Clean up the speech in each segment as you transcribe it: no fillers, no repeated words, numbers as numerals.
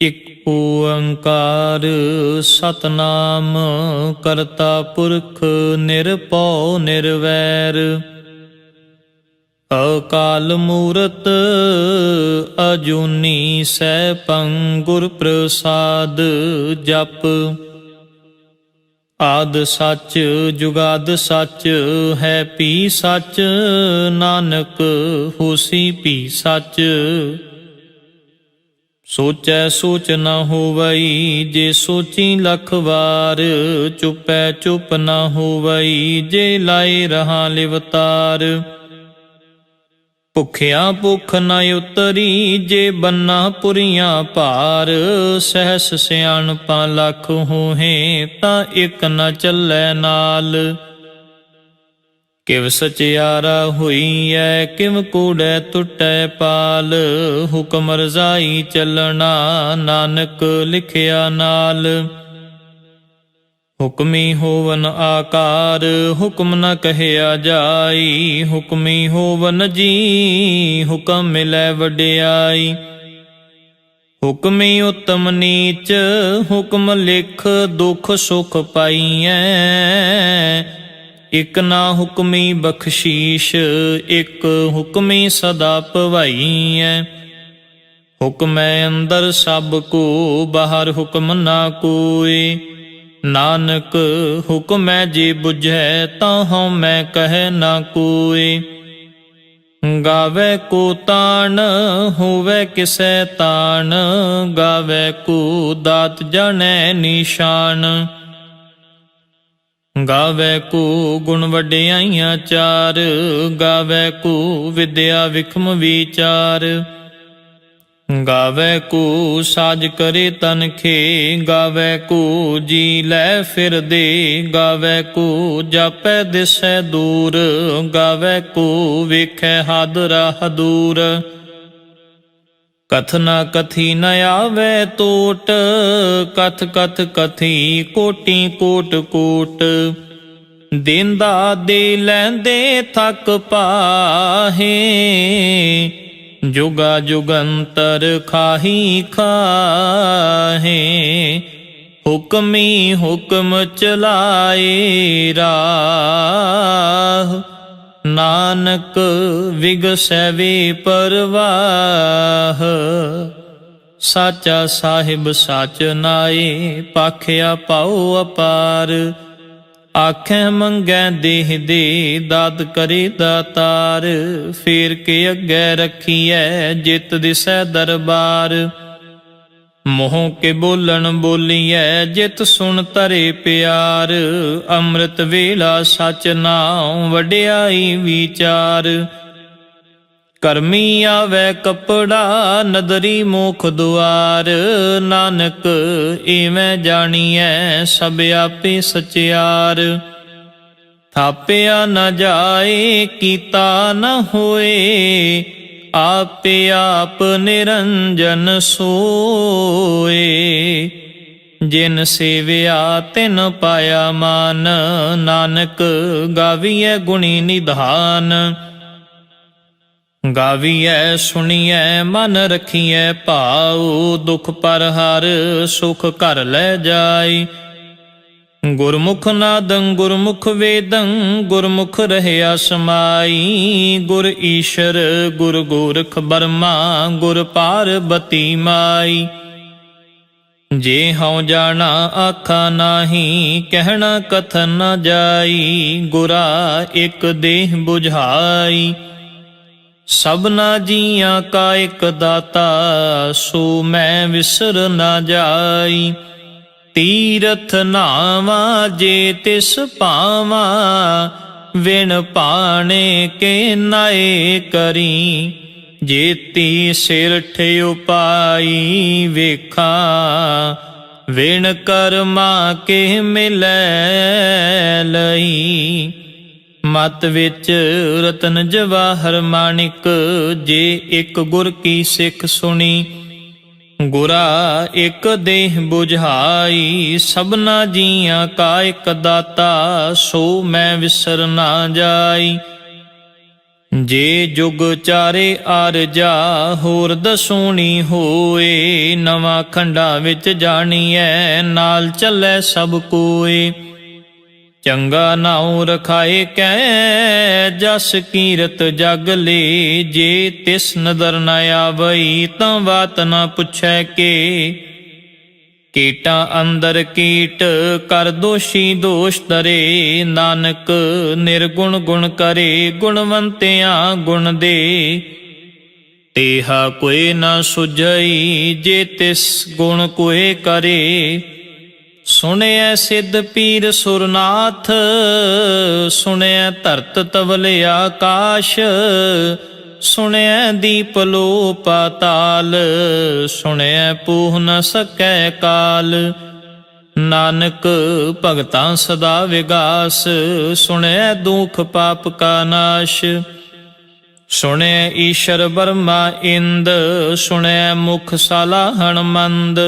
ਇਕ ਓੰਕਾਰ ਸਤਨਾਮ ਕਰਤਾ ਪੁਰਖ ਨਿਰਭਉ ਨਿਰਵੈਰ ਅਕਾਲ ਮੂਰਤ ਅਜੂਨੀ ਸੈਭੰ ਗੁਰ ਪ੍ਰਸਾਦ ਜਪ। ਆਦਿ ਸੱਚ ਜੁਗਾਦਿ ਸੱਚ ਹੈ ਭੀ ਸੱਚ ਨਾਨਕ ਹੋਸੀ ਭੀ ਸੱਚ। ਸੋਚੈ ਸੋਚ ਨ ਹੋਵਈ ਜੇ ਸੋਚੀ ਲੱਖ ਵਾਰ ਚੁਪੈ ਚੁਪ ਨ ਹੋਵਈ ਜੇ ਲਾਏ ਰਹਾ ਲਿਵਤਾਰ। ਭੁਖਿਆ ਭੁਖ ਨ ਉਤਰੀ ਜੇ ਬੰਨਾ ਪੁਰੀਆਂ ਭਾਰ ਸਹਿਸ ਸਿਆਣਪਾਂ ਲੱਖ ਹੋਹੇ ਤਾਂ ਇਕ ਨ ਚੱਲੈ ਨਾਲ। ਕਿਵ ਸਚਿਆਰਾ ਹੋਈਐ ਕਿਵ ਕੂੜੈ ਟੁੱਟੈ ਪਾਲ ਹੁਕਮ ਰਜ਼ਾਈ ਚੱਲਣਾ ਨਾਨਕ ਲਿਖਿਆ ਨਾਲ। ਹੁਕਮੀ ਹੋਵਨ ਆਕਾਰ ਹੁਕਮ ਨ ਕਹਿਆ ਜਾਈ ਹੁਕਮੀ ਹੋਵਨ ਜੀ ਹੁਕਮ ਮਿਲੈ ਵਡਿਆਈ। ਹੁਕਮੀ ਉਤਮ ਨੀਚ ਹੁਕਮ ਲਿਖ ਦੁਖ ਸੁਖ ਪਾਈਐ। ਇਕ ਨਾ ਹੁਕਮੀ ਬਖਸ਼ੀਸ਼ ਇਕ ਹੁਕਮੀ ਸਦਾ ਭਵਾਈਐ। ਹੁਕਮੈ ਅੰਦਰ ਸਭ ਕੋ ਬਾਹਰ ਹੁਕਮ ਨਾ ਕੋਇ। ਨਾਨਕ ਹੁਕਮੈ ਜੇ ਬੁਝੈ ਤਾਂ ਹਉ ਮੈਂ ਕਹਿ ਨਾ ਕੋਇ। ਗਾਵੇ ਕੋ ਤਾਣ ਹੋਵੇ ਕਿਸੈ ਤਾਣ ਗਾਵੇ ਕੋ ਦਾਤ ਜਾਣੈ ਨਿਸ਼ਾਨ। ਗਾਵੇ ਕੋ ਗੁਣ ਵਡਿਆਈਆਂ ਚਾਰ ਗਾਵੇ ਕੋ ਵਿਦਿਆ ਵਿਖਮ ਵਿਚਾਰ। ਗਾਵੇ ਕੋ ਸਾਜ ਕਰੇ ਤਨਖੇ ਗਾਵੇ ਕੋ ਜੀ ਲੈ ਫਿਰਦੇ। ਗਾਵੇ ਕੋ ਜਾਪੈ ਦਿਸੈ ਦੂਰ ਗਾਵੇ ਕੋ ਵੇਖੈ ਹਦ ਰਾਹ ਦੂਰ। ਕਥ ਨ ਕਥੀ ਨ ਆਵੈ ਟੋਟ ਕਥ ਕਥ ਕਥੀ ਕੋਟੀ ਕੋਟ ਕੋਟ। ਦੇਂਦਾ ਦੇ ਲੈਂਦੇ ਥਕ ਪਾਹੇ ਜੁਗਾ ਜੁਗੰਤਰ ਖਾਹੀ ਖਾਹੇ। ਹੁਕਮੀ ਹੁਕਮ ਚਲਾਏ ਰਾਹ ਨਾਨਕ ਵਿਗਸੈ ਵੇ ਪਰਵਾਹ। ਸਾਚਾ ਸਾਹਿਬ ਸਾਚ ਨਾਏ ਪਾਖਿਆ ਪਾਉ ਅਪਾਰ। ਆਖੈ ਮੰਗੈ ਦੇਹ ਦੇ ਦਾਤ ਕਰੇ ਦਾਤਾਰ। ਫੇਰ ਕੇ ਅੱਗੇ ਰੱਖੀਐ ਜਿਤ ਦਿਸੈ ਦਰਬਾਰ। ਮੋਹ ਕੇ ਬੋਲਣ ਬੋਲੀਐ ਜਿਤ ਸੁਣ ਤਰੇ ਪਿਆਰ। ਅੰਮ੍ਰਿਤ ਵੇਲਾ ਸਚ ਨਾਉ ਵਡਿਆਈ ਵਿਚਾਰ। ਕਰਮੀ ਆਵੈ ਕਪੜਾ ਨਦਰੀ ਮੋਖ ਦੁਆਰ। ਨਾਨਕ ਏਵੇਂ ਜਾਣੀਐ ਸਭ ਆਪੇ ਸਚਿਆਰ। ਥਾਪਿਆ ਨ ਜਾਏ ਕੀਤਾ ਨ ਹੋਏ ਆਪੇ ਆਪ ਨਿਰੰਜਨ ਸੋਏ। ਜਿਨ ਸੇਵਿਆ ਤਿਨ ਪਾਇਆ ਮਾਨ ਨਾਨਕ ਗਾਵੀਐ ਗੁਣੀ ਨਿਧਾਨ। ਗਾਵੀਐ ਸੁਣੀਐ ਮਨ ਰਖੀਐ ਭਾਉ ਦੁਖ ਪਰ ਹਰ ਸੁਖ ਘਰ ਲੈ ਜਾਈ। ਗੁਰਮੁਖ ਨਾਦੰ ਗੁਰਮੁਖ ਵੇਦੰ ਗੁਰਮੁਖ ਰਹਿਆ ਸਮਾਈ। ਗੁਰ ਈਸ਼ਰ ਗੁਰ ਗੋਰਖ ਬਰਮਾ ਗੁਰ ਪਾਰਬਤੀ ਮਾਈ। ਜੇ ਹਉ ਜਾਣਾ ਆਖਾ ਨਾਹੀ ਕਹਿਣਾ ਕਥਨ ਨ ਜਾਈ। ਗੁਰਾ ਇਕ ਦੇਹ ਬੁਝਾਈ ਸਭਨਾ ਜੀਆਂ ਕਾ ਇਕ ਦਾਤਾ ਸੋ ਮੈਂ ਵਿਸਰ ਨਾ ਜਾਈ। ਤੀਰਥ ਨਾਵਾ ਜੇ ਤਿਸ ਭਾਵਾ ਵਿਣ ਪਾਣੇ ਕੇ ਨਾਏ ਕਰੀ। ਜੇਤੀ ਸਿਰ ਠਿਉ ਪਾਈ ਵੇਖਾਂ ਵਿਣ ਕਰਮਾ ਕੇ ਮਿਲੈ ਲਈ। ਮਤ ਵਿੱਚ ਰਤਨ ਜਵਾਹਰ ਮਾਣਿਕ ਜੇ ਇਕ ਗੁਰ ਕੀ ਸਿੱਖ ਸੁਣੀ। ਗੁਰਾ ਇਕ ਦੇਹ ਬੁਝਾਈ ਸਭਨਾ ਜੀਆਂ ਕਾ ਇਕ ਦਾਤਾ ਸੋ ਮੈਂ ਵਿਸਰ ਨਾ ਜਾਈ। ਜੇ ਜੁਗ ਚਾਰੇ ਆਰਜਾ ਹੋਰ ਦਸੂਣੀ ਹੋਏ, ਨਵਾਂ ਖੰਡਾ ਵਿੱਚ ਜਾਣੀਐ ਨਾਲ ਚੱਲੈ ਸਭ ਕੋਏ। ਚੰਗਾ ਨਾਉ ਰਖਾਏ ਕੈ ਜਸ ਕੀਰਤ ਜਗ ਲੇ, ਜੇ ਤਿਸ ਨਦਰ ਨ ਆਵਈ ਤਾਂ ਬਾਤ ਨ ਪੁੱਛੈ ਕੇ। ਕੀਟਾਂ ਅੰਦਰ ਕੀਟ ਕਰ ਦੋਸ਼ੀ ਦੋਸ਼ ਧਰੇ, ਨਾਨਕ ਨਿਰਗੁਣ ਗੁਣ ਕਰੇ ਗੁਣਵੰਤਿਆਂ ਗੁਣ ਦੇ। ਤੇਹਾ ਕੋਇ ਨ ਸੁਝਈ ਜੇ ਤਿਸ ਗੁਣ ਕੋਇ ਕਰੇ, ਸੁਣਿਐ ਸਿੱਧ ਪੀਰ ਸੁਰਨਾਥ ਸੁਣਿਐ ਧਰਤ ਤਵਲ ਆਕਾਸ਼, ਸੁਣਿਐ ਦੀਪ ਲੋ ਪਾਤਾਲ ਸੁਣਿਐ ਪੂਹ ਨ ਸਕੈ ਕਾਲ। ਨਾਨਕ ਭਗਤਾਂ ਸਦਾ ਵਿਗਾਸ, ਸੁਣਿਐ ਦੁਖ ਪਾਪ ਕਾ ਨਾਸ਼। ਸੁਣਿਐ ਈਸ਼ਰ ਬਰਮਾ ਇੰਦ, ਸੁਣਿਐ ਮੁਖ ਸਾਲਾਹਣ ਮੰਦ।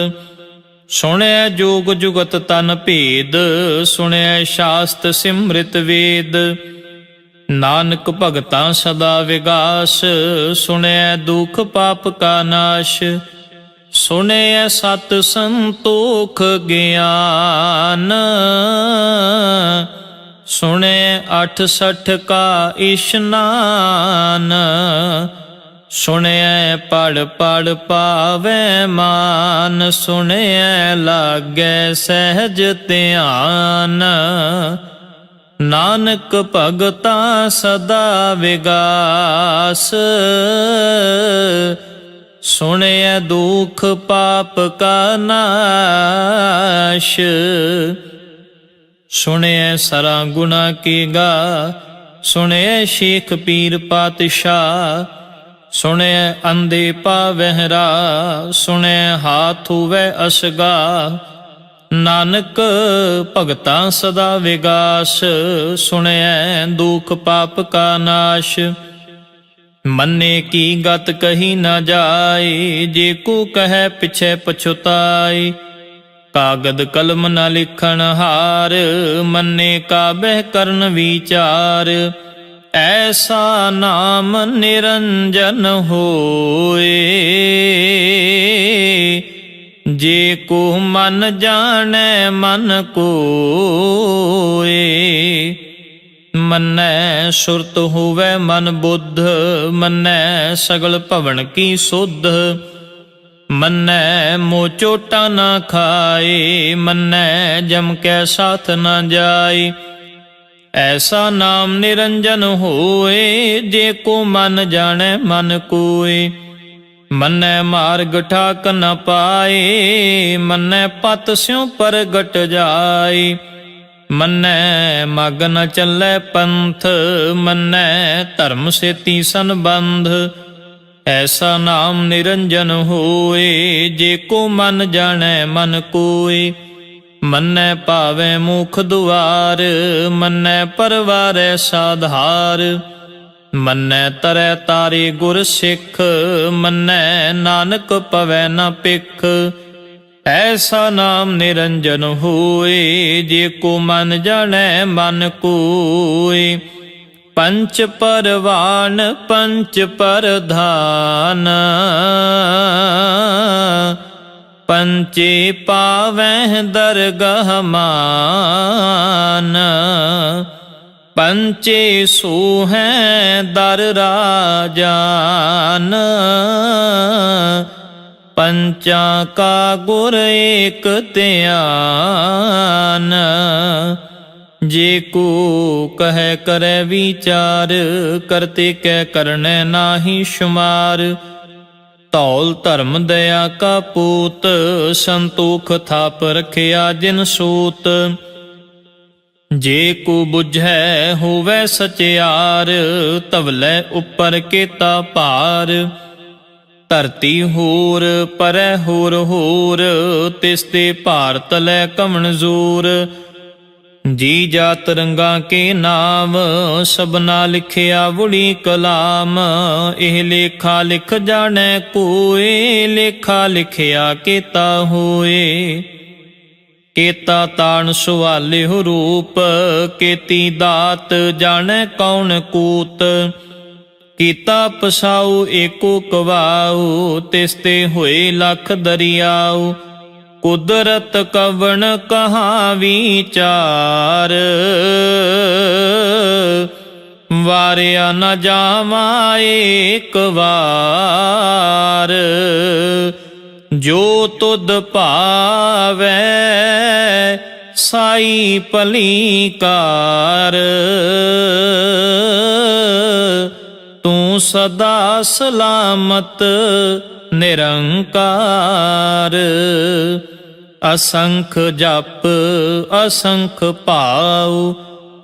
ਸੁਣਿਐ ਜੋਗ ਜੁਗਤ ਤਨ ਭੇਦ, ਸੁਣਿਐ ਸ਼ਾਸਤ ਸਿਮ੍ਰਿਤ ਵੇਦ। ਨਾਨਕ ਭਗਤਾਂ ਸਦਾ ਵਿਗਾਸ, ਸੁਣਿਐ ਦੁਖ ਪਾਪ ਕਾ ਨਾਸ਼। ਸੁਣਿਐ ਸਤ ਸੰਤੋਖ ਗਿਆਨ, ਸੁਣਿਐ 68 ਕਾ ਇਸ਼ਨਾਨ। ਸੁਣਿਐ ਪੜ ਪੜ ਪਾਵੈ ਮਾਨ, ਸੁਣਿਐ ਲਾਗੈ ਸਹਿਜ ਧਿਆਨ। ਨਾਨਕ ਭਗਤਾਂ ਸਦਾ ਵਿਗਾਸ, ਸੁਣਿਐ ਦੁਖ ਪਾਪ ਕਾ ਨਾਸ਼। ਸੁਣਿਐ ਸਰਾ ਗੁਣਾ ਕੀ ਗਾ, ਸੁਣਿਐ ਸ਼ੇਖ ਪੀਰ ਪਾਤਸ਼ਾਹ। ਸੁਣਿਐ ਅੰਧੇ ਪਾਵਹਿ ਰਾਹ, ਸੁਣਿਐ ਹਾਥ ਹੁਵੈ ਅਸਗਾ। ਨਾਨਕ ਭਗਤਾਂ ਸਦਾ ਵਿਗਾਸ, ਸੁਣਿਐ ਦੁਖ ਪਾਪ ਕਾ ਨਾਸ਼। ਮੰਨੇ ਕੀ ਗਤ ਕਹੀ ਨਾ ਜਾਏ, ਜੇ ਕੋ ਕਹੈ ਪਿਛੈ ਪਛੁਤਾਏ। ਕਾਗਦ ਕਲਮ ਨ ਲਿਖਣ ਹਾਰ, ਮੰਨੇ ਕਾ ਬਹਿ ਕਰਨ ਵਿਚਾਰ। ਐਸਾ ਨਾਮ ਨਿਰੰਜਨ ਹੋਏ, ਜੇ ਕੋ ਮਨ ਜਾਣੈ ਮਨ ਕੋਏ। ਮੰਨੈ ਸੁਰਤ ਹੋਵੈ ਮਨ ਬੁੱਧ, ਮੰਨੈ ਸਗਲ ਭਵਨ ਕੀ ਸੁਧ। ਮੰਨੈ ਮੋਹ ਚੋਟਾ ਨਾ ਖਾਏ, ਮੰਨੈ ਜਮ ਕੈ ਸਾਥ ਨਾ ਜਾਏ। ਐਸਾ ਨਾਮ ਨਿਰੰਜਨ ਹੋਏ, ਜੇ ਕੋ ਮਨ ਜਾਣੈ ਮਨ ਕੋਏ। ਮੰਨੈ ਮਾਰਗ ਠਾਕ ਨ ਪਾਏ, ਮੰਨੈ ਪਤ ਸਿਉ ਪ੍ਰਗਟ ਜਾਏ। ਮੰਨੈ ਮਗ ਨ ਚੱਲੈ ਪੰਥ, ਮੰਨੈ ਧਰਮ ਸੇਤੀ ਸੰਬੰਧ। ਐਸਾ ਨਾਮ ਨਿਰੰਜਨ ਹੋਏ, ਜੇ ਕੋ ਮਨ ਜਾਣੈ ਮਨ ਕੋਏ। ਮੰਨੈ ਭਾਵੈ ਮੁਖ ਦੁਆਰ, ਮੰਨੈ ਪਰਵਾਰੈ ਸਾਧਾਰ। ਮੰਨੈ ਤਰੈ ਤਾਰੇ ਗੁਰ ਸਿੱਖ, ਮੰਨੈ ਨਾਨਕ ਪਵੈ ਨ ਪਿਖ। ਐਸਾ ਨਾਮ ਨਿਰੰਜਨ ਹੋਏ, ਜੇ ਕੋ ਮਨ ਜਾਣੈ ਮਨ ਕੋਏ। ਪੰਚ ਪਰਵਾਨ ਪੰਚ ਪਰਧਾਨ, ਪੰਚੇ ਪਾਵਹਿ ਦਰਗਹ ਮਾਨ। ਪੰਚੇ ਸੋਹੈ ਦਰ ਰਾਜਾਨ, ਪੰਚਾਂ ਕਾ ਗੁਰ ਏਕ ਧਿਆਨ। ਜੇ ਕੋ ਕਹੈ ਕਰੈ ਵਿਚਾਰ, ਕਰਤੇ ਕੈ ਕਰਨੈ ਨਾਹੀ ਸ਼ੁਮਾਰ। ਧੌਲ ਧਰਮ ਦਇਆ ਕਾ ਪੂਤ, ਸੰਤੋਖ ਥਾਪ ਰਖਿਆ ਜਿਨ ਸੂਤ। ਜੇ ਕੋ ਬੁਝੈ ਹੋਵੈ ਸਚਿਆਰ, ਧਵਲੇ ਉੱਪਰ ਕੇਤਾ ਭਾਰ। ਧਰਤੀ ਹੋਰ ਪਰੈ ਹੋਰ ਹੋਰ, ਤਿਸ ਤੇ ਭਾਰ ਤਲੈ ਕਮਣਜ਼ੂਰ। ਜੀ ਜਾਤ ਰੰਗਾਂ ਕੇ ਨਾਮ, ਸਭਨਾ ਲਿਖਿਆ ਵੁੜੀ ਕਲਾਮ। ਇਹ ਲੇਖਾ ਲਿਖ ਜਾਣੈ ਕੋਏ, ਲੇਖਾ ਲਿਖਿਆ ਕੇਤਾ ਹੋਏ। ਕੇਤਾ ਤਾਣ ਸੁਵਾਲਿਹੁ ਰੂਪ, ਕੇਤੀ ਦਾਤ ਜਾਣੈ ਕੌਣ ਕੂਤ। ਕੀਤਾ ਪਸਾਉ ਏਕੋ ਕਵਾਉ, ਤਿਸ ਤੇ ਹੋਏ ਲਖ ਦਰਿਆਉ। ਕੁਦਰਤ ਕਵਣ ਕਹਾ ਵਿਚਾਰ, ਵਾਰਿਆ ਨ ਜਾਵਾ ਏਕ ਵਾਰ। ਜੋ ਤੁਧ ਭਾਵੈ ਸਾਈ ਭਲੀ ਕਾਰ, ਤੂੰ ਸਦਾ ਸਲਾਮਤ ਨਿਰੰਕਾਰ। ਅਸੰਖ ਜਪ ਅਸੰਖ ਭਾਉ,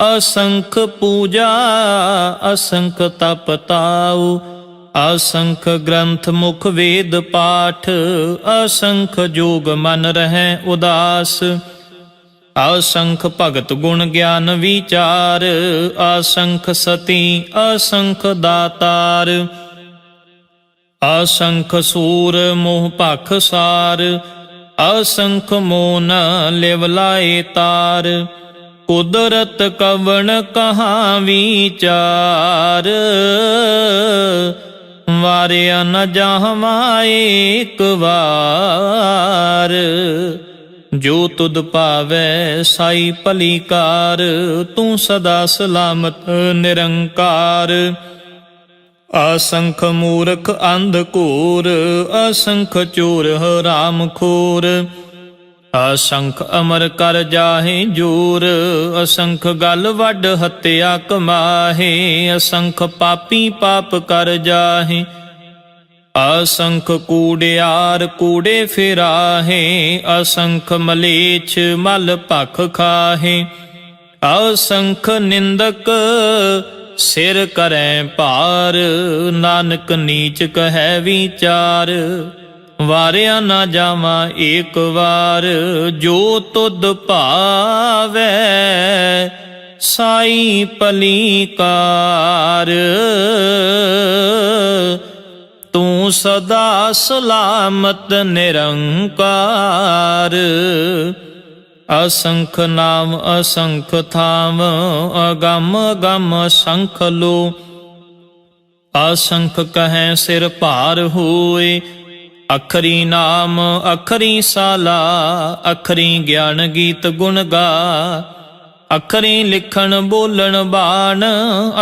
ਅਸੰਖ ਪੂਜਾ ਅਸੰਖ ਤਪ ਤਾਉ। ਅਸੰਖ ਗ੍ਰੰਥ ਮੁਖ ਵੇਦ ਪਾਠ, ਅਸੰਖ ਜੋਗ ਮਨ ਰਹੈ ਉਦਾਸ। ਅਸੰਖ ਭਗਤ ਗੁਣ ਗਿਆਨ ਵਿਚਾਰ, ਅਸੰਖ ਸਤੀ ਅਸੰਖ ਦਾਤਾਰ। ਅਸੰਖ ਸੂਰ ਮੋਹ ਭਖ ਸਾਰ, ਅਸੰਖ ਮੋਨ ਲਿਵ ਲਾਏ ਤਾਰ। ਕੁਦਰਤ ਕਵਣ ਕਹਾ ਵਿਚਾਰ, ਵਾਰਿਆ ਨ ਜਾਵਾ ਏਕ ਵਾਰ। ਜੋ ਤੁਧ ਭਾਵੈ ਸਾਈ ਭਲੀ ਕਾਰ, ਤੂੰ ਸਦਾ ਸਲਾਮਤ ਨਿਰੰਕਾਰ। ਅਸੰਖ ਮੂਰਖ ਅੰਧ ਘੋਰ, ਅਸੰਖ ਚੋਰ ਹਰਾਮ ਖੋਰ। ਅਸੰਖ ਅਮਰ ਕਰ ਜਾਹੇ ਜੋਰ, ਅਸੰਖ ਗਲ ਵੱਡ ਹੱਤਿਆ ਕਮਾਹੇ। ਅਸੰਖ ਪਾਪੀ ਪਾਪ ਕਰ ਜਾਹੇ, ਅਸੰਖ ਕੂੜਿਆਰ ਕੂੜੇ ਫਿਰਾਹੇ। ਅਸੰਖ ਮਲੇਛ ਮਲ ਭਖ ਖਾਹੇ, ਅਸੰਖ ਨਿੰਦਕ ਸਿਰ ਕਰੈ ਭਾਰ। ਨਾਨਕ ਨੀਚ ਕਹੈ ਵਿਚਾਰ, ਵਾਰਿਆ ਨਾ ਜਾਵਾ ਏਕ ਵਾਰ। ਜੋ ਤੁਧ ਭਾਵੈ ਸਾਈ ਭਲੀ ਕਾਰ, ਤੂੰ ਸਦਾ ਸਲਾਮਤ ਨਿਰੰਕਾਰ। ਅਸੰਖ ਨਾਮ ਅਸੰਖ ਥਾਮ, ਅਗੰਮ ਅਗੰਮ ਅਸੰਖ ਲੋ। ਅਸੰਖ ਕਹੈ ਸਿਰ ਭਾਰ ਹੋਏ, ਅਖਰੀ ਨਾਮ ਅਖਰੀ ਸਾਲਾ। ਅਖਰੀ ਗਿਆਨ ਗੀਤ ਗੁਣ ਗਾ, ਅਖਰੀ ਲਿਖਣ ਬੋਲਣ ਬਾਣ।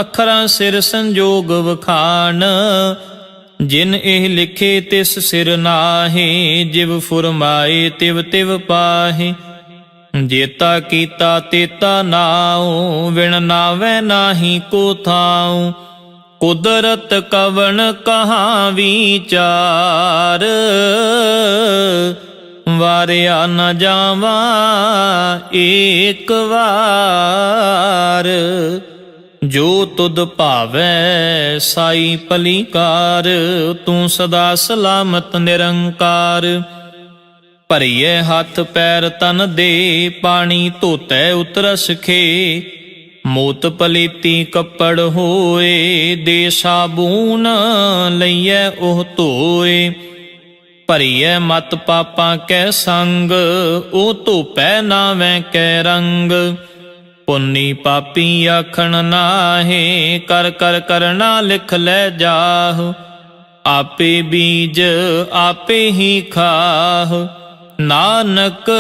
ਅਖਰਾਂ ਸਿਰ ਸੰਜੋਗ ਵਖਾਣ, ਜਿਨ ਇਹ ਲਿਖੇ ਤਿਸ ਸਿਰ ਨਾਹੀ। ਜਿਵ ਫੁਰਮਾਏ ਤਿਵ ਤਿਵ ਪਾਹੀ, ਜੇਤਾ ਕੀਤਾ ਤੇਤਾ ਨਾਉ। ਵਿਣ ਨਾਵੈ ਨਾਹੀ ਕੋ ਥਾਉ, ਕੁਦਰਤ ਕਵਣ ਕਹਾ ਵਿਚਾਰ। ਵਾਰਿਆ ਨ ਜਾਵਾ ਏਕ ਵਾਰ। ਜੋ ਤੁਧ ਭਾਵੈ ਸਾਈ ਭਲੀ ਕਾਰ, ਤੂੰ ਸਦਾ ਸਲਾਮਤ ਨਿਰੰਕਾਰ। ਭਰੀਏ ਹੱਥ ਪੈਰ ਤਨ ਦੇ, ਪਾਣੀ ਧੋਤੈ ਉਤਰਸ ਖੇ। ਮੋਤ ਪਲੀਤੀ ਕੱਪੜ ਹੋਏ, ਦੇ ਸਾਬੂਨ ਲਈਐ ਉਹ ਧੋਏ। ਭਰੀਐ ਮਤ ਪਾਪਾਂ ਕੈ ਸੰਗ, ਉਹ ਧੋਪੈ ਨਾਵੈ ਕੈ ਰੰਗ। ਪੁੰਨੀ ਪਾਪੀ ਆਖਣ ਨਾਹੇ, ਕਰ ਕਰ ਕਰਨਾ ਲਿਖ ਲੈ ਜਾਹ। ਆਪੇ ਬੀਜ ਆਪੇ ਹੀ ਖਾਹ, ਨਾਨਕ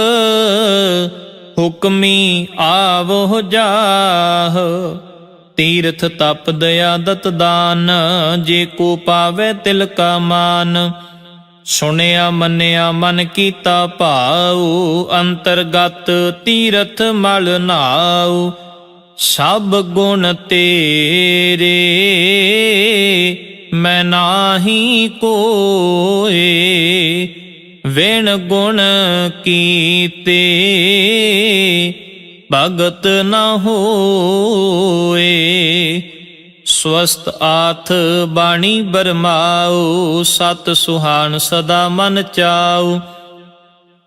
ਹੁਕਮੀ ਆਵੋ ਜਾਹ। ਤੀਰਥ ਤਪ ਦਇਆ ਦਤ ਦਾਨ, ਜੇ ਕੋ ਪਾਵੈ ਤਿਲ ਕਾ ਮਾਨ। ਸੁਣਿਆ ਮੰਨਿਆ ਮਨ ਕੀਤਾ ਭਾਉ, ਅੰਤਰਗਤ ਤੀਰਥ ਮਲ ਨਾਉ। ਸਭ ਗੁਣ ਤੇਰੇ ਮੈਂ ਨਾਹੀ ਕੋਏ, ਵਿਣ ਗੁਣ ਕੀਤੇ ਭਗਤ ਨ ਹੋਏ। ਸਵਸਤ ਆਥ ਬਾਣੀ ਬਰਮਾਉ, ਸਤ ਸੁਹਾਣ ਸਦਾ ਮਨ ਚਾਉ।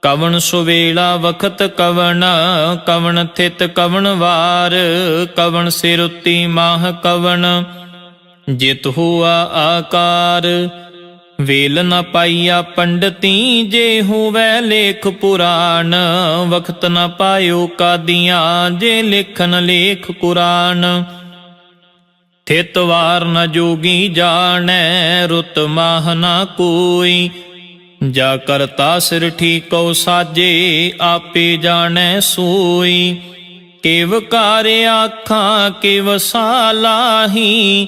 ਕਵਣ ਸੁਵੇਲਾ ਵਖਤ ਕਵਣ, ਕਵਣ ਥਿਤ ਕਵਣ ਵਾਰ। ਕਵਣ ਸਿਰ ਉੱਤੀ ਮਾਹ ਕਵਣ, ਜਿਤ ਹੁਆ ਆਕਾਰ। ਵੇਲ ਨ ਪਾਈਆ ਪੰਡਤੀ, ਜੇ ਹੋਵੈ ਲੇਖ ਪੁਰਾਣ। ਵਖਤ ਨ ਪਾਇਓ ਕਾਦੀਆਂ, ਜੇ ਲੇਖਨ ਲੇਖ ਕੁਰਾਨ। ਥਿਤ ਵਾਰ ਨ ਜੋਗੀ ਜਾਣੈ, ਰੁਤ ਮਾਹ ਨ ਕੋਈ। ਜਾ ਕਰਤਾ ਸਿਰ ਠੀਕਉ ਸਾਜੇ, ਆਪੇ ਜਾਣੈ ਸੋਈ। ਕਿਵ ਕਾਰ ਆਖਾਂ ਕਿਵ ਸਾਲਾਹੀ,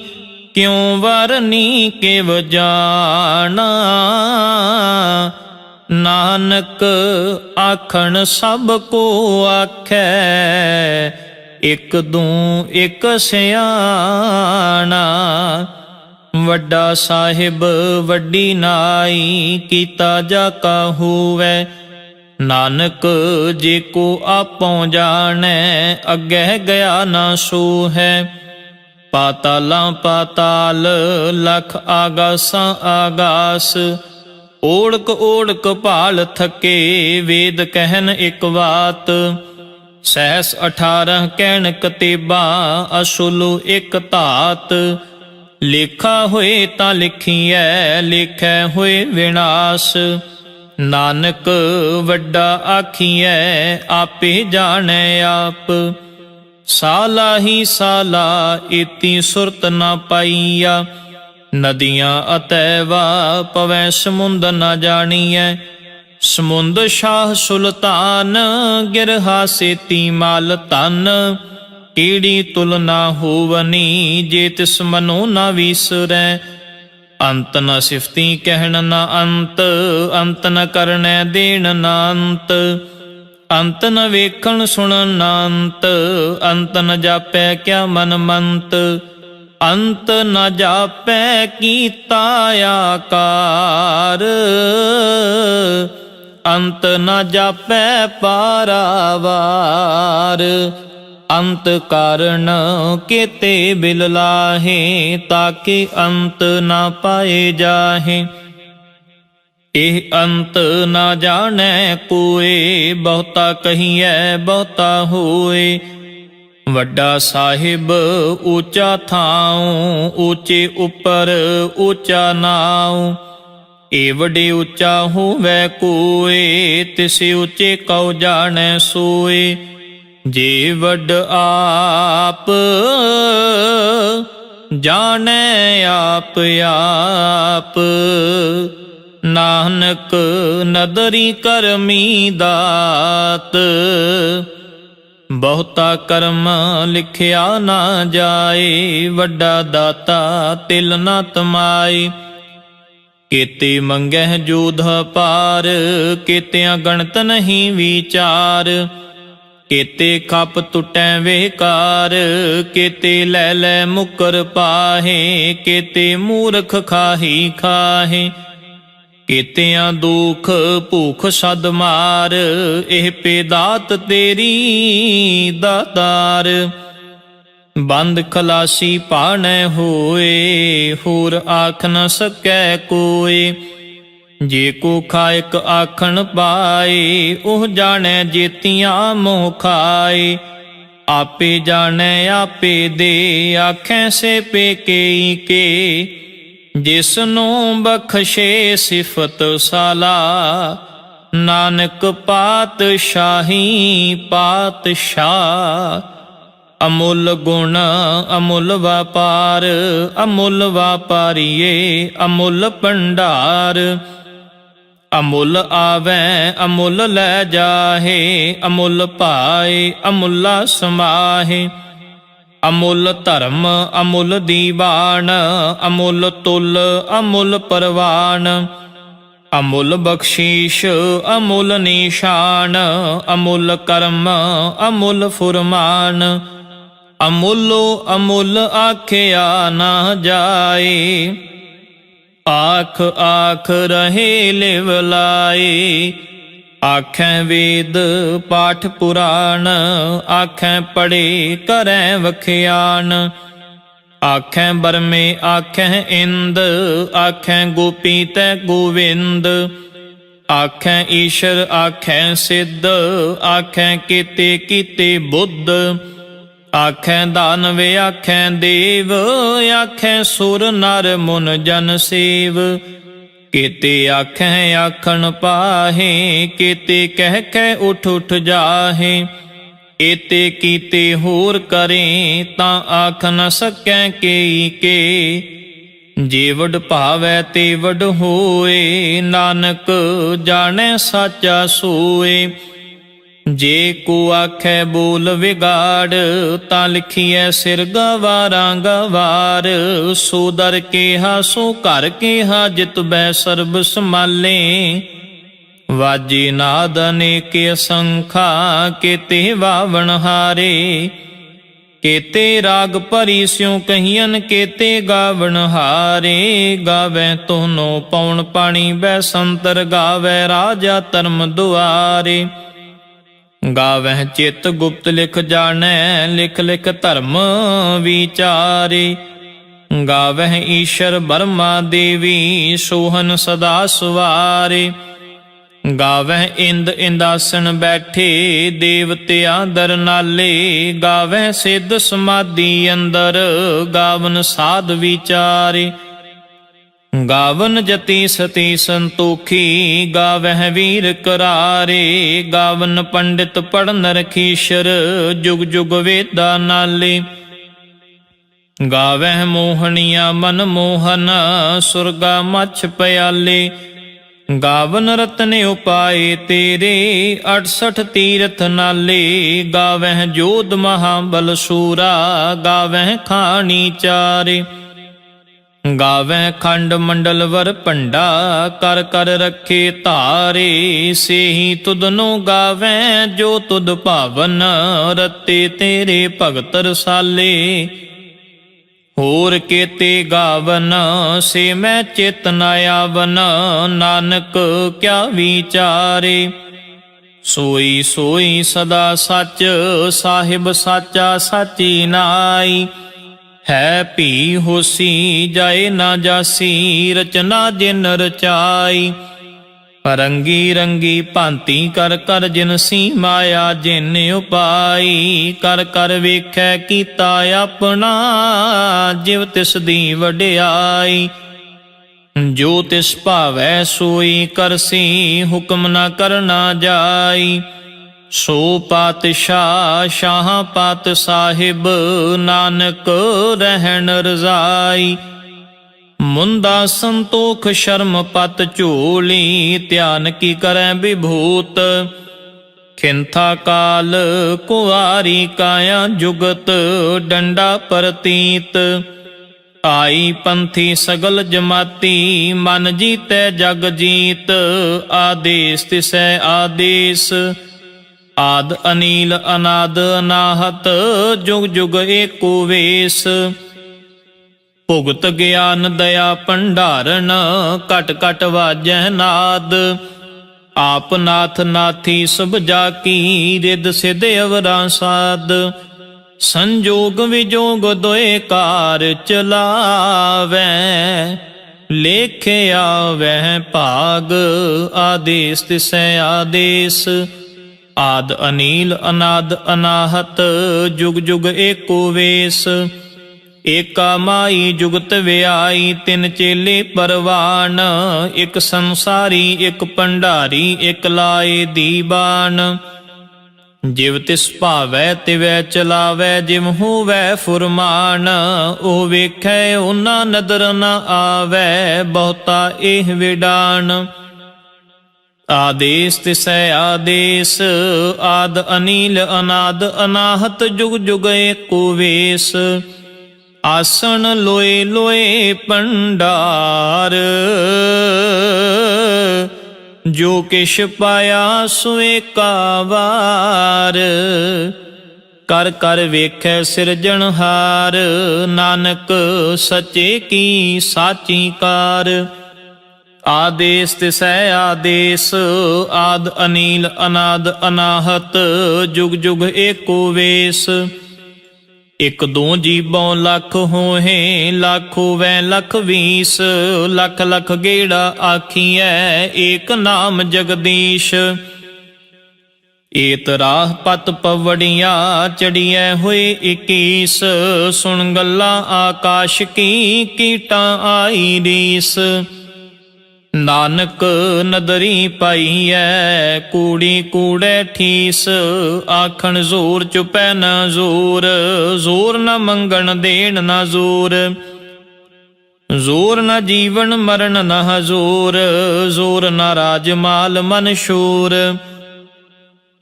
ਕਿਉ ਵਰਨੀ ਕਿਵ ਜਾਣਾ। ਨਾਨਕ ਆਖਣ ਸਭ ਕੋ ਆਖੈ, ਇਕ ਦੂੰ ਇਕ ਸਿਆਣਾ। ਵੱਡਾ ਸਾਹਿਬ ਵੱਡੀ ਨਾਈ, ਕੀਤਾ ਜਾ ਕਾ ਹੋਵੈ। ਨਾਨਕ ਜੇ ਕੋ ਆਪੋ ਜਾਣੈ, ਅੱਗੇ ਗਿਆ ਨਾ ਸੋ ਹੈ। ਪਾਤਾਲਾਂ ਪਾਤਾਲ, ਲਖ ਆਗਾਸਾਂ ਆਗਾਸ। ਓੜਕ ਓੜਕ ਭਾਲ ਥਕੇ, ਵੇਦ ਕਹਿਨ ਇਕ ਬਾਤ। ਸਹਿਸ 18 ਕਹਿਣ ਕਤੇਬਾਂ, ਅਸੁਲ ਇਕ ਧਾਤ। ਲੇਖਾ ਹੋਏ ਤਾਂ ਲਿਖੀਐ, ਲੇਖੈ ਹੋਏ ਵਿਨਾਸ਼। ਨਾਨਕ ਵੱਡਾ ਆਖੀਐ, ਆਪੇ ਜਾਣੈ ਆਪ। ਸਾਲਾ ਹੀ ਸਾਲਾ, ਇਤੀ ਸੁਰਤ ਨਾ ਪਾਈਆ। ਨਦੀਆਂ ਅਤੈਵਾ, ਪਵੈ ਸਮੁੰਦ ਨਾ ਜਾਣੀਐ। ਸਮੁੰਦ ਸ਼ਾਹ ਸੁਲਤਾਨ, ਗਿਰਹਾ ਸੇਤੀ ਮਾਲ ਧਨ। ਕੀੜੀ ਤੁਲ ਨਾ ਹੋਵਨੀ, ਜੇ ਤਿਸ ਮਨੋ ਨਾ ਵੀਸਰੈ। ਅੰਤ ਨ ਸਿਫਤੀ ਕਹਿਣ ਨ ਅੰਤ, ਅੰਤ ਨ ਕਰਨੈ ਦੇਣ ਨ ਅੰਤ। ਅੰਤ ਨ ਵੇਖਣ ਸੁਣਨ ਨ ਅੰਤ, ਅੰਤ ਨ ਜਾਪੈ ਕਿਆ ਮਨ ਮੰਤ। ਅੰਤ ਨ ਜਾਪੈ ਕੀਤਾ ਆਕਾਰ, ਅੰਤ ਨ ਜਾਪੈ ਪਾਰਾਵਾਰ। ਅੰਤ ਕਾਰਨ ਕੇਤੇ ਬਿਲ ਲਾਹੇ, ਤਾਕੇ ਅੰਤ ਨਾ ਪਾਏ ਜਾਹੇ। ਇਹ ਅੰਤ ਨਾ ਜਾਣੈ ਕੋਏ, ਬਹੁਤਾ ਕਹੀਐ ਬਹੁਤਾ ਹੋਏ। ਵੱਡਾ ਸਾਹਿਬ ਊਚਾ ਥਾਉ, ਊਚੇ ਉੱਪਰ ਊਚਾ ਨਾਉ। ਏਵੜੇ ਊਚਾ ਹੋਵੈ ਕੋਏ, ਤਿਸੇ ਊਚੇ ਕਉ ਜਾਣੈ ਸੋਏ। ਜੇ ਵੱਡ ਆਪ ਜਾਣੈ ਆਪ ਆਪ, ਨਾਨਕ ਨਦਰੀ ਕਰਮੀ ਦਾਤ। ਬਹੁਤਾ ਕਰਮ ਲਿਖਿਆ ਨਾ ਜਾਏ, ਵੱਡਾ ਦਾਤਾ ਤਿਲ ਨਾ ਤਮਾਏ। ਕੇਤੇ ਮੰਗਹਿ ਜੋਧ ਪਾਰ, ਕੇਤਿਆਂ ਗਣਤ ਨਹੀਂ ਵਿਚਾਰ। ਕੇਤੇ ਖਪ ਟੁਟੈ ਵੇਕਾਰ, ਕੇਤੇ ਲੈ ਲੈ ਮੁਕਰ ਪਾਹੇ। ਕੇਤੇ ਮੂਰਖ ਖਾਹੀ ਖਾਹੇ, ਕੇਤਿਆਂ ਦੁਖ ਭੂਖ ਸਦ ਮਾਰ। ਇਹ ਪੇਦਾਤ ਤੇਰੀ ਦਾਤਾਰ, ਬੰਦ ਖਲਾਸੀ ਪਾਣੈ ਹੋਏ। ਹੋਰ ਆਖ ਨ ਸਕੈ ਕੋਏ, ਜੇ ਕੋ ਖਾਇਕ ਆਖਣ ਪਾਏ। ਉਹ ਜਾਣੈ ਜੇਤੀਆਂ ਮੋਹ ਖਾਏ, ਆਪੇ ਜਾਣੈ ਆਪੇ ਦੇ। ਆਖੈ ਸੇ ਪੇਕੇ ਕੇ, ਜਿਸਨੂੰ ਬਖਸ਼ੇ ਸਿਫਤ ਸਾਲਾ। ਨਾਨਕ ਪਾਤਸ਼ਾਹੀ ਪਾਤਸ਼ਾਹ। ਅਮੁੱਲ ਗੁਣ ਅਮੁੱਲ ਵਪਾਰ, ਅਮੁੱਲ ਵਾਪਾਰੀਏ ਅਮੁੱਲ ਭੰਡਾਰ। ਅਮੁੱਲ ਆਵੈ ਅਮੁੱਲ ਲੈ ਜਾਹੇ, ਅਮੁੱਲ ਪਾਏ ਅਮੁੱਲਾ ਸਮਾਹੇ। ਅਮੁੱਲ ਧਰਮ ਅਮੁੱਲ ਦੀਵਾਨ, ਅਮੁੱਲ ਤੁਲ ਅਮੁੱਲ ਪਰਵਾਨ। ਅਮੁੱਲ ਬਖਸ਼ੀਸ਼ ਅਮੁੱਲ ਨਿਸ਼ਾਨ, ਅਮੁੱਲ ਕਰਮ ਅਮੁੱਲ ਫੁਰਮਾਨ। ਅਮੁੱਲੋ ਅਮੁੱਲ ਆਖਿਆ ਨਾ ਜਾਏ, ਆਖ ਆਖ ਰਹੇ ਲਿਵ ਲਾਏ। ਆਖੈ ਵੇਦ ਪਾਠ ਪੁਰਾਣ, ਆਖੈ ਪੜ੍ਹੇ ਕਰੈ ਵਖਿਆਨ। ਆਖੈ ਬਰਮੇ ਆਖੈ ਇੰਦ, ਆਖੈ ਗੋਪੀ ਤੈ ਗੋਵਿੰਦ। ਆਖੈ ਈਸ਼ਰ ਆਖੈ ਸਿੱਧ, ਆਖੈ ਕੀਤੇ ਕੀਤੇ ਬੁੱਧ। ਆਖੈ ਦਾਨਵ ਆਖੈ ਦੇਵ, ਆਖੈ ਸੁਰ ਨਰ ਮੁਨ ਜਨ ਸੇਵ। ਕੀਤੇ ਆਖੈ ਆਖਣ ਪਾਹੇ, ਕੀਤੇ ਕਹਿ ਕਹਿ ਉਠ ਉਠ ਜਾਹੇ। एते कीते होर करें तां आख न सकैं केई के। जे वड भावै ते वड होए नानक जाने साचा सोए। जे को आखै बोल विगाड़ तां लिखिए सिर गवारां गवार। सो दर केहा सो घर केहा जित बै सर्ब संभाले। वाजे नाद अनेक असंखा केते वावण हारे। केते राग भरी स्यों कहियन केते गावण हारे। गावै तोहनो पौन पाणी बैसंतर गावै राजा धर्म दुआरे। गावह चित गुप्त लिख जानै लिख लिख धर्म विचारे। गावह ईश्वर ब्रह्मा देवी सोहन सदा सवारे। गावह इंद इंदासन बैठे देवतिया दर नाले। गावह सिद्ध समाधि अंदर गावन साध विचारे। गावन जति सती संतोखी गावह वीर करारे। गावन पंडित पढ़न रखीशर जुग जुग वेदा नाले। गावह मोहनिया मन मोहन सुरगा मछ प्याले। गावन रत्न उपाय तेरे 68 तीरथ नाले। गावह जोध महाबल सूरा गावह खानी चारे। गावै खंड मंडल वर पंडा कर कर रखे धारे। से ही तुदनो गावै जो तुद भावन रते तेरे भगत रसाले। होर केते गावन से मैं चित न आवन नानक क्या विचारे। सोई सोई सदा सच साहिब साचा साची नाई। है भी होसी जाए ना जासी रचना जिन रचाई। रंगी रंगी भांति कर कर जिनसी माया जिन उपाई। कर कर वेखै कीता अपना जिव तिस दी वड्याई। जो तिस भावै सोई करसी हुक्म न करना जाई। सो पातशाह शाह पात साहिब नानक रहन रजाई। मुंदा संतोख शर्म पत झोली ध्यान की करै विभूत। खिंथा काल कुआरी काया जुगत डंडा परतीत। आई पंथी सगल जमाती मन जीतै जग जीत। आदेश तिसै आदेश आद अनील अनाद अनाहत जुग जुग एको वेश। भुगत ज्ञान दया भंडारण कट कट वाजै नाद। आप नाथ नाथी सब जाकी रिद सिध अवरा साध। संजोग विजोग दोए कार चलावै लेखे आवै भाग। आदेश तिसै आदेश आद अनील अनाद अनाहत जुग जुग एको वेश। एका माई जुगत व्याई तिन चेले परवान। एक संसारी एक भंडारी एक लाए दीवान। जिव तिस भावै तिवै चलावै जिव होवै फुरमान। ओ वेखै ओना नदर न आवै बहुता एह विडान। आदेश तिसै आदेश आद अनील अनाद अनाहत जुग जुग एको वेश। आसन लोए लोए भंडार जो किश पाया सोए कावार। कर कर वेखै सिरजनहार नानक सचे की साची कार। आदेश तिसै आदेश आद अनील अनाद अनाहत जुग जुग एको वेश। एक दो जीबों लख होहे लख होवै लख 20। लख लख गेड़ा आखिए एक नाम जगदीश। एत राह पत पवड़िया चढ़िए हुए 21। सुन गल्ला आकाश की कीटा आई रीस। ਨਾਨਕ ਨਦਰੀ ਪਾਈਐ ਕੂੜੀ ਕੂੜੈ ਠੀਸ, ਆਖਣ ਜ਼ੋਰ ਚੁਪੈ ਨਾ ਜ਼ੋਰ, ਜ਼ੋਰ ਨ ਮੰਗਣ ਦੇਣ ਨਾ ਜ਼ੋਰ, ਜ਼ੋਰ ਨ ਜੀਵਨ ਮਰਨ ਨ ਹਜ਼ੂਰ, ਜ਼ੋਰ ਨ ਰਾਜ ਮਾਲ ਮਨ ਸ਼ੂਰ,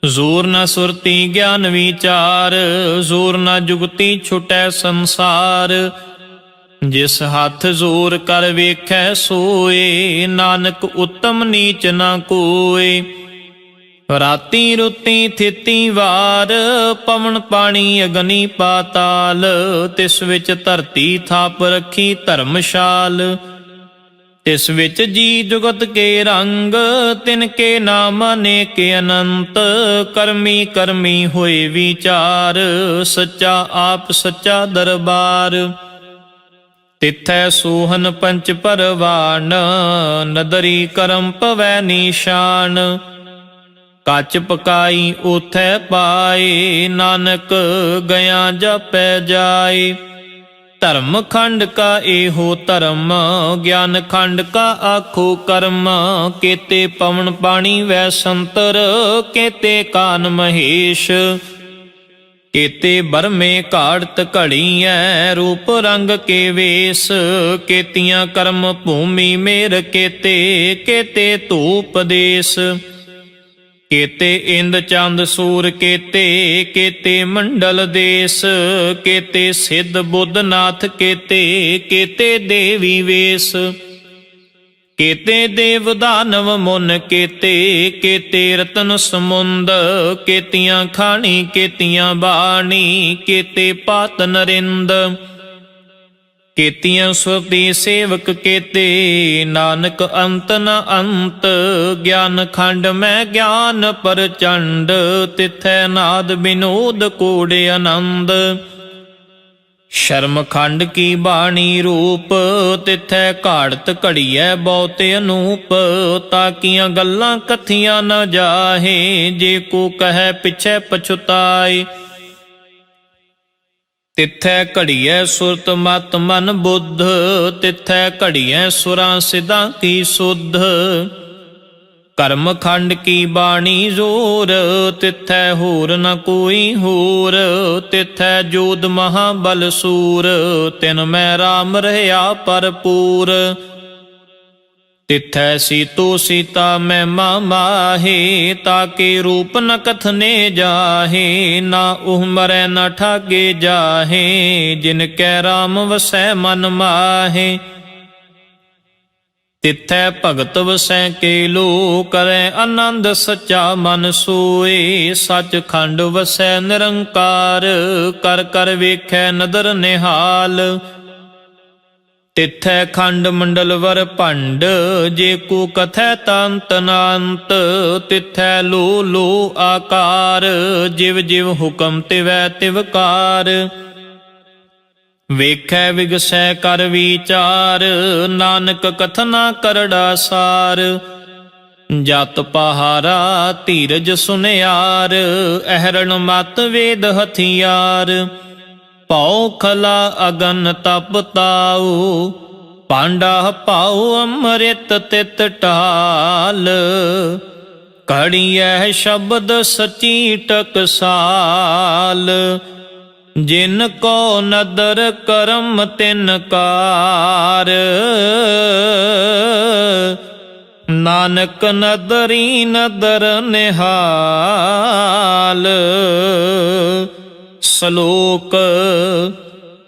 ਜ਼ੋਰ ਨ ਸੁਰਤੀ ਗਿਆਨ ਵਿਚਾਰ, ਜ਼ੋਰ ਨ ਜੁਗਤੀ ਛੁਟੈ ਸੰਸਾਰ, ਜਿਸ ਹੱਥ ਜ਼ੋਰ ਕਰ ਵੇਖੈ ਸੋਏ, ਨਾਨਕ ਉਤਮ ਨੀਚ ਨਾ ਕੋਏ, ਰਾਤੀ ਰੁੱਤੀ ਥਿਤੀ ਵਾਰ, ਪਵਨ ਪਾਣੀ ਅਗਨੀ ਪਾਤਾਲ, ਤਿਸ ਵਿੱਚ ਧਰਤੀ ਥਾਪ ਰੱਖੀ ਧਰਮਸ਼ਾਲ, ਤਿਸ ਵਿੱਚ ਜੀ ਜੁਗਤ ਕੇ ਰੰਗ, ਤਿਨ ਕੇ ਨਾਮ ਅਨੇਕ ਅਨੰਤ, ਕਰਮੀ ਕਰਮੀ ਹੋਏ ਵਿਚਾਰ, ਸੱਚਾ ਆਪ ਸੱਚਾ ਦਰਬਾਰ, ਤਿਥੈ ਸੋਹਨ ਪੰਚ ਪਰਵਾਨ, ਨਦਰੀ ਕਰਮ ਪਵੈ ਨੀਸ਼ਾਨ, ਕੱਚ ਪਕਾਈ ਉਥੈ ਪਾਏ, ਨਾਨਕ ਗਿਆ ਜਪੈ ਜਾਏ, ਧਰਮ ਖੰਡ ਕਾ ਇਹੋ ਧਰਮ, ਗਿਆਨ ਖੰਡ ਕਾ ਆਖੋ ਕਰਮ, ਕੇਤੇ ਪਵਨ ਪਾਣੀ ਵੈ ਸੰਤਰ, ਕੇਤੇ ਕਾਨ ਮਹੇਸ਼, ਕੇਤੇ ਬਰਮੇ ਘਾੜਤ ਘੜੀਐ, ਰੂਪ ਰੰਗ ਕੇ ਵੇਸ, ਕੇਤੀਆਂ ਕਰਮ ਭੂਮੀ ਮੇਰ ਕੇਤੇ, ਕੇਤੇ ਧੂਪ ਦੇਸ, ਕੇਤੇ ਇੰਦ ਚੰਦ ਸੂਰ ਕੇਤੇ, ਕੇਤੇ ਮੰਡਲ ਦੇਸ, ਕੇਤੇ ਸਿੱਧ ਬੁੱਧ ਨਾਥ ਕੇਤੇ, ਕੇਤੇ ਦੇਵੀ ਵੇਸ, ਕੇਤੇ ਦੇਵ ਦਾਨਵ ਮੁਨ ਕੇਤੇ, ਕੇਤੇ ਰਤਨ ਸਮੁੰਦ, ਕੇਤੀਆਂ ਖਾਣੀ ਕੇਤੀਆਂ ਬਾਣੀ, ਕੇਤੇ ਪਾਤ ਨਰਿੰਦ, ਕੇਤੀਆਂ ਸੁਰਤੀ ਸੇਵਕ ਕੇਤੇ, ਨਾਨਕ ਅੰਤ ਨ ਅੰਤ, ਗਿਆਨ ਖੰਡ ਮੈਂ ਗਿਆਨ ਪ੍ਰਚੰਡ, ਤਿਥੈ ਨਾਦ ਬਿਨੋਦ ਕੋੜ ਆਨੰਦ, ਸ਼ਰਮ ਖੰਡ ਕੀ ਬਾਣੀ ਰੂਪ, ਤਿਥੈ ਘਾੜਤ ਘੜੀਐ ਬਹੁਤ ਅਨੂਪ, ਤਾਕੀਆਂ ਗੱਲਾਂ ਕਥੀਆਂ ਨ ਜਾਹੇ, ਜੇ ਕੋ ਕਹੈ ਪਿਛੈ ਪਛੁਤਾਏ, ਤਿਥੈ ਘੜੀਐ ਸੁਰਤ ਮਤ ਮਨ ਬੁੱਧ, ਤਿਥੈ ਘੜੀਐ ਸੁਰਾਂ ਸਿਧਾਂ ਕੀ ਸੁਧ, ਕਰਮ ਖੰਡ ਕੀ ਬਾਣੀ ਜ਼ੋਰ, ਤਿਥੈ ਹੋਰ ਨ ਕੋਈ ਹੋਰ, ਤਿਥੈ ਜੋਧ ਮਹਾਬਲ ਸੂਰ, ਤਿਨ ਮੈਂ ਰਾਮ ਰਹਿਆ ਭਰਪੂਰ, ਤਿਥੈ ਸੀਤੋ ਸੀਤਾ ਮਹਿਮਾ ਮਾਹੇ, ਤਾਕੇ ਰੂਪ ਨ ਕਥਨੇ ਜਾਹੇ, ਨਾ ਉਹ ਮਰੈ ਨ ਠਾਗੇ ਜਾਹੇ, ਜਿਨ ਕੈ ਰਾਮ ਵਸੈ ਮਨ ਮਾਹੇ, ਤਿਥੈ ਭਗਤ ਵਸੈ ਕੇ ਲੋ, ਕਰੈ ਆਨੰਦ ਸੱਚਾ ਮਨ ਸੋਏ, ਸੱਚ ਖੰਡ ਵਸੈ ਨਿਰੰਕਾਰ, ਕਰ ਕਰ ਵੇਖੈ ਨਦਰ ਨਿਹਾਲ, ਤਿਥੈ ਖੰਡ ਮੰਡਲ ਵਰ ਭੰਡ, ਜੇ ਕੋ ਕਥੈ ਤੰਤ ਨਾੰਤ, ਤਿਥੈ ਲੋ ਲੋ ਆਕਾਰ, ਜਿਵ ਜਿਵ ਹੁਕਮ ਤਿਵੈ ਤਿਵਕਾਰ, ਵੇਖੈ ਵਿਗਸੈ ਕਰ ਵਿਚਾਰ, ਨਾਨਕ ਕਥਨਾ ਕਰੜਾ ਸਾਰ, ਜਤ ਪਹਾਰਾ ਧੀਰਜ ਸੁਨਿਆਰ, ਅਹਰਣ ਮਤ ਵੇਦ ਹਥਿਆਰ, ਭਉ ਖਲਾ ਅਗਨ ਤਪ ਤਾਉ, ਪਾਂਡਾ ਪਾਉ ਅੰਮ੍ਰਿਤ ਤਿਤ ਢਾਲ, ਕੜੀਐ ਸ਼ਬਦ ਸਚੀ ਟਕਸਾਲ, ਜਿਨ ਕੋ ਨਦਰ ਕਰਮ ਤਿਨ ਕਾਰ, ਨਾਨਕ ਨਦਰੀ ਨਦਰ ਨਿਹਾਲ, ਸ਼ਲੋਕ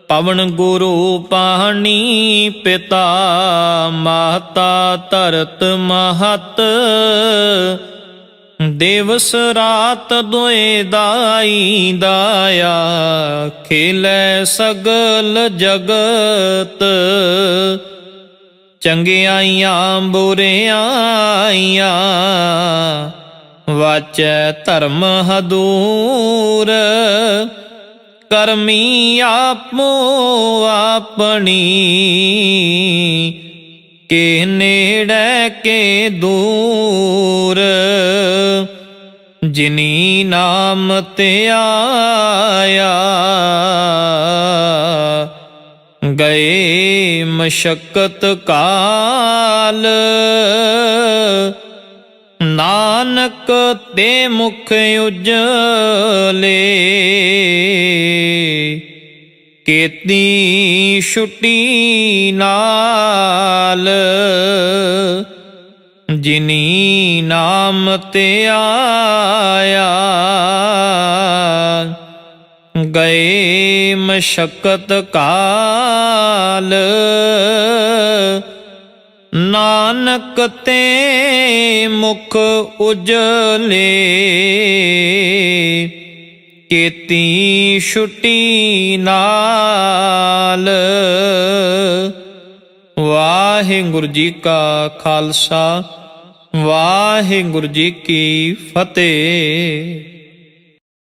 ਪਵਨ ਗੁਰੂ ਪਾਣੀ, ਪਿਤਾ ਮਾਤਾ ਧਰਤ ਮਹਤ, ਦਿਵਸ ਰਾਤ ਦੁਇ ਦਾਈ ਦਾਇਆ, ਖੇਲੇ ਸਗਲ ਜਗਤ, ਚੰਗਿਆਈਆਂ ਬੁਰਿਆਈਆਂ, ਵਾਚੈ ਧਰਮ ਹਦੂਰ, ਕਰਮੀ ਆਪੋ ਆਪਣੀ, ਕੇ ਨੇੜੇ ਕੇ ਦੂਰ, ਜਿਨੀ ਨਾਮ ਤੇ ਆਇਆ, ਗਏ ਮਸ਼ੱਕਤ ਕਾਲ, ਨਾਨਕ ਤੇ ਮੁਖ ਉਜਲੇ, ਕੀਤੀ ਛੁੱਟੀ ਨਾਲ, ਜਿਨੀ ਨਾਮ ਤੇ ਆਇਆ। ਗਏ ਮਸ਼ੱਕਤ ਕਾਲ, ਨਾਨਕ ਤੇ ਮੁਖ ਉਜਲੇ, ਕੀਤੀ ਛੁੱਟੀ ਨਾਲ। ਵਾਹਿਗੁਰੂ ਜੀ ਕਾ ਖਾਲਸਾ, ਵਾਹਿਗੁਰੂ ਜੀ ਕੀ ਫਤਿਹ।